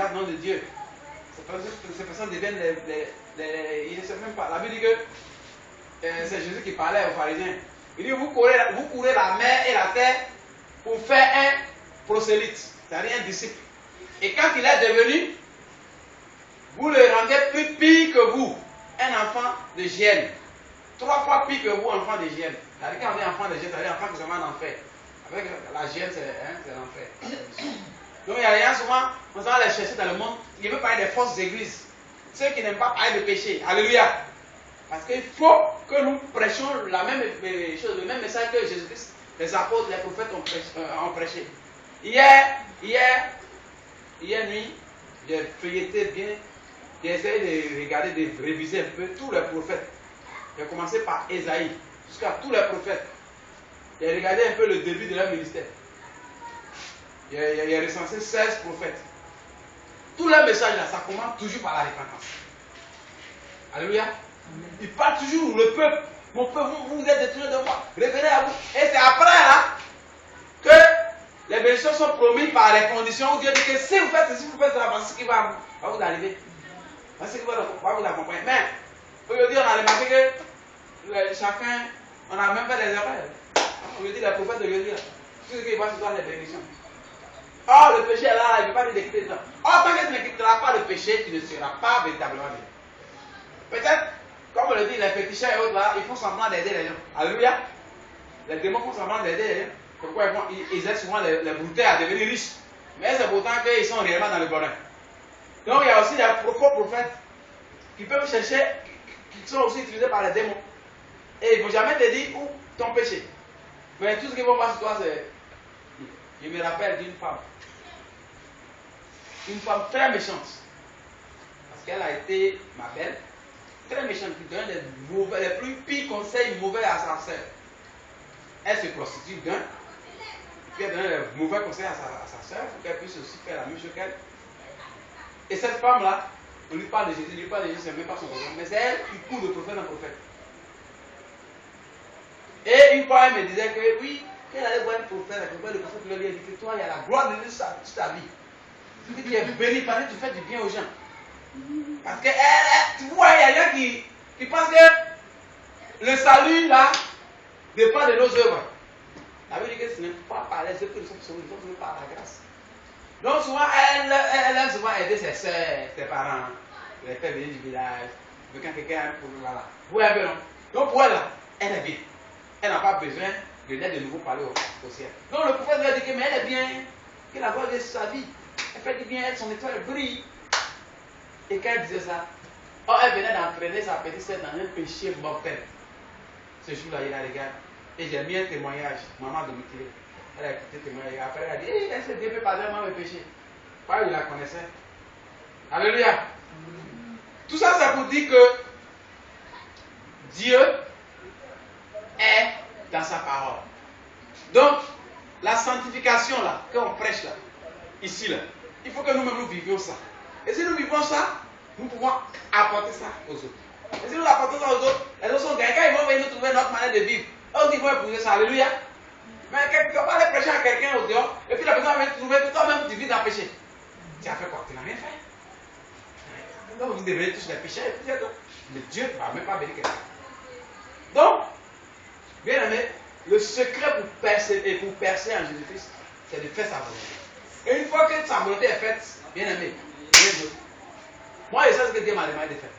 engagent le nom de Dieu, ces personnes deviennent ils ne savent même pas. La Bible dit que c'est Jésus qui parlait aux pharisiens. Il dit, vous courez la mer et la terre pour faire un prosélyte, c'est-à-dire un disciple. Et quand il est devenu, vous le rendez plus pire que vous, un enfant de hyène. 3 fois pire que vous, enfant de hyène. C'est-à-dire quand on dit enfant de hyène, c'est-à-dire enfant qui se met en enfer. Avec la hyène, c'est l'enfer. Donc il y a des gens souvent, on s'en va les chercher dans le monde. Il veut parler des fausses églises. Ceux qui n'aiment pas parler de péché. Alléluia. Parce qu'il faut que nous prêchions la même chose, le même message que Jésus-Christ, les apôtres, les prophètes ont prêché. Hier nuit, j'ai feuilleté bien, j'ai essayé de regarder, de réviser un peu tous les prophètes. J'ai commencé par Ésaïe, jusqu'à tous les prophètes. J'ai regardé un peu le début de leur ministère. J'ai recensé 16 prophètes. Tous leurs messages là, ça commence toujours par la repentance. Alléluia. Ils parlent toujours, le peuple, mon peuple, vous êtes détruits de moi, revenez à vous. Et c'est après là que les bénédictions sont promises par les conditions où Dieu dit que si vous faites ceci, vous faites cela, voici ce qui va vous arriver. Voici ce qui va vous accompagner. Mais aujourd'hui, on a remarqué que chacun, on a même fait des erreurs. Aujourd'hui, les prophètes d'aujourd'hui, tout ce qu'ils voient, c'est les bénédictions. Or, le péché est là, il ne veut pas dire de quitter ça. Or, tant que tu ne quitteras pas le péché, tu ne seras pas véritablement bien. Peut-être, comme on le dit, les féticheurs et autres là, ils font semblant d'aider les gens. Alléluia. Les démons font semblant d'aider les gens. Pourquoi ils aident souvent les brouteurs à devenir riches. Mais c'est pourtant qu'ils sont réellement dans le bonheur. Donc il y a aussi des faux prophètes qui peuvent chercher, qui sont aussi utilisés par les démons. Et ils ne vont jamais te dire où ton péché. Mais tout ce qu'ils vont voir sur toi, c'est. Je me rappelle d'une femme. Une femme très méchante. Parce qu'elle a été ma belle. Très méchante, qui donne les plus pires conseils mauvais à sa sœur. Elle se prostitue d'un, puis elle donne les mauvais conseils à sa sœur pour qu'elle puisse aussi faire la même chose qu'elle. Et cette femme-là, on lui parle de Jésus, on lui parle de Jésus, c'est même pas son problème, mais c'est elle qui court de prophète en prophète. Et une fois, elle me disait que oui, elle allait voir un prophète, le prophète lui a dit que toi, il y a la gloire de Dieu sur ta vie. Tu es béni parce que tu fais du bien aux gens. Parce que tu vois, il y a des gens qui pensent que le salut là dépend de nos œuvres. La Bible dit que ce n'est pas par les œuvres que nous sommes sauvés, nous sommes sauvés par la grâce. Donc souvent, elle aime souvent aider ses soeurs, ses parents, les faire venir du village, quand quelqu'un a un problème là. Vous voyez, non? Donc pour elle, là, elle est bien. Elle n'a pas besoin de l'aide de nouveau parler au ciel. Donc le prophète lui a dit que mais elle est bien, que la gloire de sa vie. Elle fait du bien, elle, son étoile brille. Et quand elle disait ça, elle venait d'entraîner sa petite sœur dans un péché mortel. Ce jour-là, il la regarde. Et j'ai mis un témoignage, maman de Mickey. Elle a écouté le témoignage. Après, elle a dit, elle s'est Dieu peut pardonner moi mes péchés. Pas il la connaissait. Alléluia. Tout ça, c'est pour dire que Dieu est dans sa parole. Donc, la sanctification là, qu'on prêche là, ici là, il faut que nous-mêmes nous vivions ça. Et si nous vivons ça, nous pouvons apporter ça aux autres. Et si nous apportons ça aux autres, les autres sont gagnés. Quand ils vont venir trouver notre manière de vivre, eux ils vont épouser ça. Alléluia. Mais quelque part, aller prêcher à quelqu'un au dehors, et puis la personne va trouver que toi-même tu vis dans le péché. Tu as fait quoi? Tu n'as rien fait. Donc vous devenez tous les péchés, et puis c'est tout. Mais Dieu ne va même pas bénir quelqu'un. Donc, bien aimé, le secret pour percer en Jésus-Christ, c'est de faire sa volonté. Et une fois que sa volonté est faite, bien aimé, rien d'autre. Moi, je sais ce que Dieu m'a demandé de faire.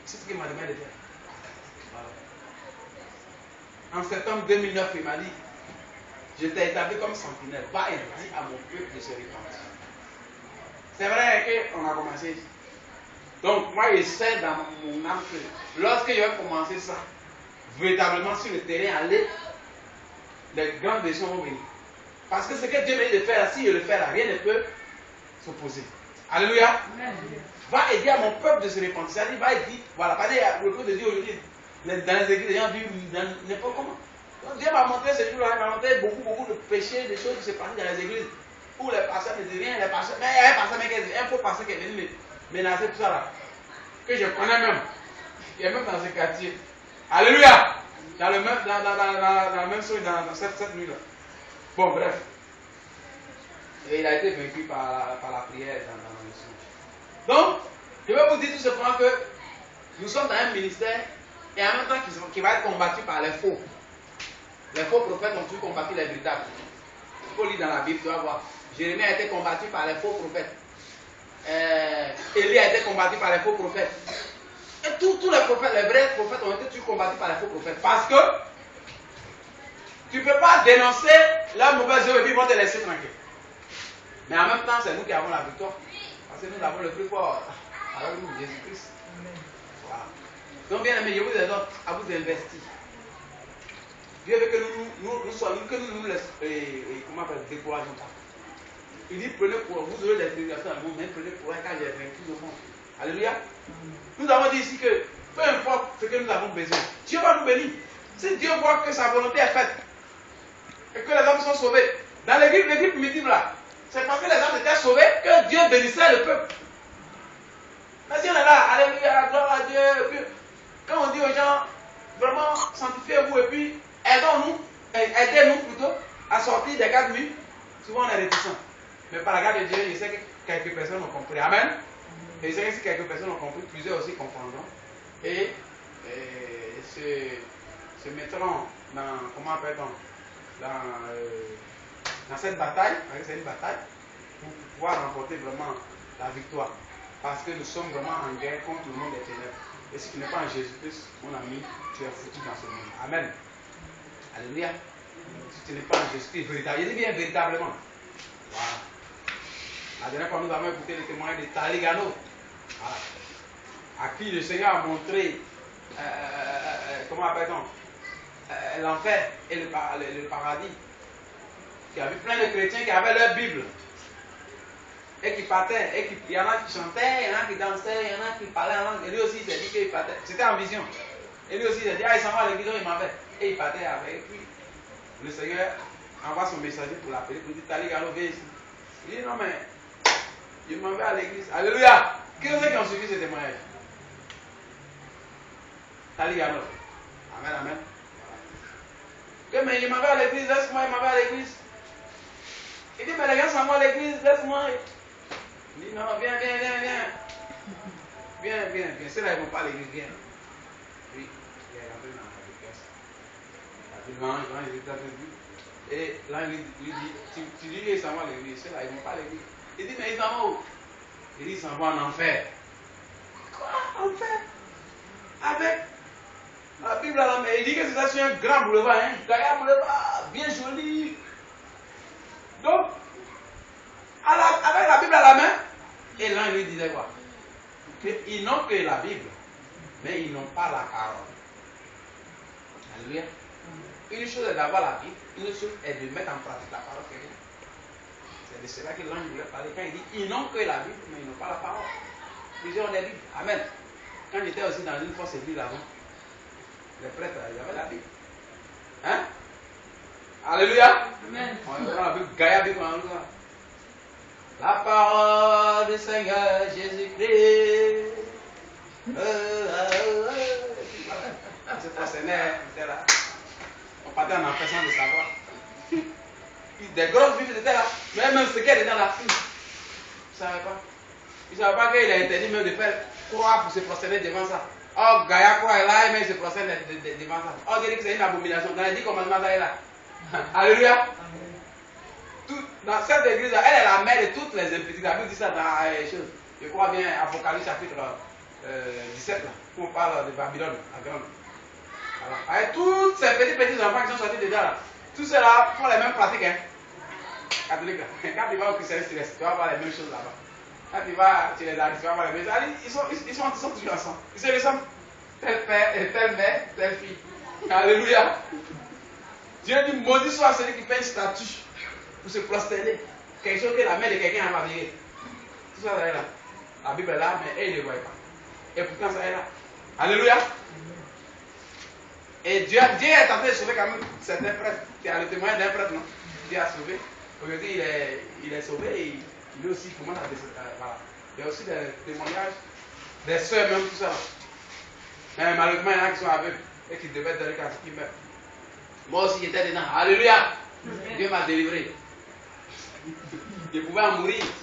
C'est ce qu'il m'a demandé de faire. Voilà. En septembre 2009, il m'a dit, je t'ai établi comme sentinelle. Va et dis à mon peuple de se repentir. C'est vrai qu'on a commencé. Donc, moi, je sais dans mon âme que lorsque je vais commencer ça, véritablement sur le terrain, aller, les grandes décisions vont venir. Parce que ce que Dieu m'a dit de faire, si je le fais là, rien ne peut s'opposer. Alléluia. Amen. Va aider à mon peuple de se repentir. C'est-à-dire, va et dit, voilà, pas dire le peuple de Dieu aujourd'hui, dans les églises, les gens vivent n'importe comment. Donc Dieu m'a montré ce jour-là, il m'a montré beaucoup de péchés, des choses qui se passent dans les églises, où les pasteurs ne disent rien, les pasteurs, mais il y a un pasteur, un faux pasteur qui est venu me menacer tout ça là, que je connais même, qui est même dans ce quartier. Alléluia! Dans le même, dans la même chose, dans cette nuit-là. Bon, bref. Et il a été vaincu par la prière dans le songe. Donc, je vais vous dire tout simplement que nous sommes dans un ministère et en même temps qui va être combattu par les faux. Les faux prophètes ont toujours combattu les véritables. Il faut lire dans la Bible, tu vas voir. Jérémie a été combattu par les faux prophètes. Élie a été combattu par les faux prophètes. Et tous les prophètes, les vrais prophètes ont été toujours combattus par les faux prophètes. Parce que tu ne peux pas dénoncer la mauvaise œuvre et puis ils vont te laisser tranquille. Mais en même temps, c'est nous qui avons la victoire. Parce que nous avons le plus fort avec nous, Jésus-Christ. Voilà. Donc, bien aimé, je vous exhorte à vous investir. Dieu veut que nous soyons, que nous ne décourageons pas. Il dit, prenez pour vous aurez des tribulations dans le monde, mais prenez pour car j'ai vaincu le monde. Alléluia. Nous avons dit ici que peu importe ce que nous avons besoin, Dieu va nous bénir. Si Dieu voit que sa volonté est faite et que les hommes sont sauvés, dans l'église primitive là, c'est parce que les hommes étaient sauvés que Dieu bénissait le peuple. Mais si on est là, alléluia, gloire à Dieu, et puis, quand on dit aux gens, vraiment sanctifiez-vous et puis aidez-nous plutôt à sortir des gardes nuits, souvent on est réticent. Mais par la grâce de Dieu, je sais que quelques personnes ont compris. Amen. Et je sais que si quelques personnes ont compris, plusieurs aussi comprendront. Et se mettront dans, comment appelle-t-on, dans cette bataille, c'est une bataille, pour pouvoir remporter vraiment la victoire. Parce que nous sommes vraiment en guerre contre le monde des ténèbres. Et si tu n'es pas en Jésus-Christ, mon ami, tu es foutu dans ce monde. Amen. Alléluia. Si tu n'es pas en Jésus-Christ, véritablement, je dis bien véritablement. Voilà. La dernière fois, nous avons écouté le témoignage de Taligano, voilà, à qui le Seigneur a montré, comment appelle-t-on, l'enfer et le paradis. Il y avait plein de chrétiens qui avaient leur Bible et qui partaient. Et il y en a qui chantaient, il y en a qui dansaient, il y en a qui parlaient en langue. Et lui aussi, il s'est dit qu'il partait. C'était en vision. Et lui aussi, il s'est dit, il s'en va à l'église, il m'en va. Et il partait avec. Et puis, le Seigneur envoie son messager pour l'appeler, pour dire, Taligano, viens ici. Il dit, non, mais je m'en vais à l'église. Alléluia. Qui est-ce qui ont suivi ce témoignage? Taligano. Amen, amen. Voilà. Mais je m'en vais à l'église, laisse-moi, il m'en va à l'église. Il dit, mais les gens s'en vont à l'église, laisse-moi. Il dit, non, viens. Viens. C'est là, ils ne vont pas à l'église, viens. Oui, il est rentré dans la pièce. Il mange, il est vu. Et là, il lui dit, tu dis qu'ils s'en vont à l'église, c'est là, ils ne vont pas à l'église. Il dit, mais ils s'en vont où? Il dit, ils s'en vont en enfer. Quoi? Enfer? Avec la Bible à la main. Il dit que c'est ça sur un grand boulevard, un boulevard bien joli. Donc, avec la Bible à la main, et là, il lui disait quoi? Ils n'ont que la Bible, mais ils n'ont pas la parole. Alléluia. Une chose est d'avoir la Bible, une chose est de mettre en pratique la parole que vient. C'est de cela que l'ange voulait parler quand il dit ils n'ont que la Bible, mais ils n'ont pas la parole. Plusieurs ont des Bibles. Amen. Quand j'étais aussi dans une fausse église avant, les prêtres, ils avaient la Bible. Hein? Alléluia. Amen. On prend la Bible, Gaïa Bible, la parole du Seigneur Jésus-Christ. On se prosternait, on était là. On partait en enfer sans le savoir. Des grosses Bibles étaient là. Mais même ce qu'elle était dans la fille, ils ne savaient pas. Ils ne savaient pas qu'il a interdit même de faire croire pour se prosterner devant ça. Oh, Gaïa croit est là, mais il se prosterne devant ça. Oh, il dit que c'est une abomination. Dans les 10 commandements, ça est là. Alléluia. Dans cette église, elle est la mère de toutes les impiétés. La Bible dit ça dans je crois bien, Apocalypse chapitre 17, là, où on parle de Babylone, la grande. Voilà. Avec tous ces petits enfants qui sont sortis dedans, là, tous ceux-là font les mêmes pratiques. Hein. Catholiques, là. Quand tu vas au christianisme, tu vas voir les mêmes choses là-bas. Quand tu vas chez les artistes, tu vas voir les mêmes choses. Ils sont toujours ensemble. Ils se ressemblent. Tel père, telle mère, telle fille. Alléluia. Dieu dit, maudit soit celui qui fait une statue pour se prosterner. Quelque chose que la mère de quelqu'un a marié. Tout ça, ça est là. La Bible est là, mais elle ne le voit pas. Et pourtant, ça est là. Alléluia. Et Dieu est tenté de sauver quand même certains prêtres. Il y a le témoignage d'un prêtre, non? Dieu a sauvé. Aujourd'hui, il est sauvé et lui aussi commence à descendre. Voilà. Il y a aussi des témoignages des soeurs, même tout ça. Mais malheureusement, il y en a qui sont aveugles et qui devaient donner quand ils meurent. Moi aussi, j'étais dedans. Alléluia. Dieu m'a délivré. Je pouvais en mourir.